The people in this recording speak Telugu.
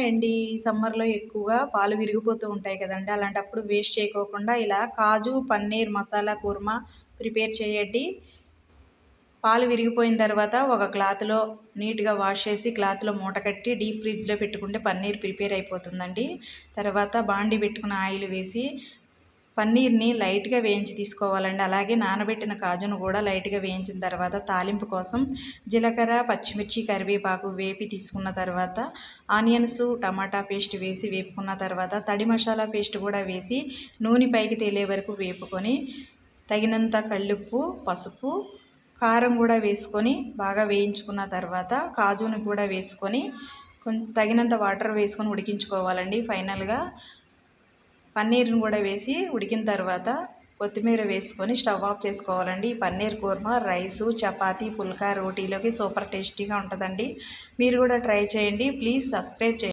ఏంటి ఈ సమ్మర్లో ఎక్కువగా పాలు విరిగిపోతూ ఉంటాయి కదండి. అలాంటప్పుడు వేస్ట్ చేయకోకుండా ఇలా కాజు పన్నీర్ మసాలా కుర్మా ప్రిపేర్ చేయండి. పాలు విరిగిపోయిన తర్వాత ఒక క్లాత్లో నీట్గా వాష్ చేసి క్లాత్లో మూట కట్టి డీప్ ఫ్రిడ్జ్లో పెట్టుకుంటే పన్నీర్ ప్రిపేర్ అయిపోతుందండి. తర్వాత బాండి పెట్టుకున్న ఆయిల్ వేసి పన్నీర్ని లైట్గా వేయించి తీసుకోవాలండి. అలాగే నానబెట్టిన కాజును కూడా లైట్గా వేయించిన తర్వాత తాలింపు కోసం జీలకర్ర పచ్చిమిర్చి కరివేపాకు వేపి తీసుకున్న తర్వాత ఆనియన్స్ టమాటా పేస్ట్ వేసి వేపుకున్న తర్వాత తడి మసాలా పేస్ట్ కూడా వేసి నూనె పైకి తేలే వరకు వేపుకొని తగినంత కల్లుప్పు పసుపు కారం కూడా వేసుకొని బాగా వేయించుకున్న తర్వాత కాజుని కూడా వేసుకొని తగినంత వాటర్ వేసుకొని ఉడికించుకోవాలండి. ఫైనల్గా పన్నీర్ని కూడా వేసి ఉడికిన తర్వాత కొత్తిమీర వేసుకొని స్టవ్ ఆఫ్ చేసుకోవాలండి. ఈ పన్నీర్ కుర్మా రైసు చపాతీ పుల్కా రోటీలోకి సూపర్ టేస్టీగా ఉంటుందండి. మీరు కూడా ట్రై చేయండి. ప్లీజ్ సబ్స్క్రైబ్ చేయండి.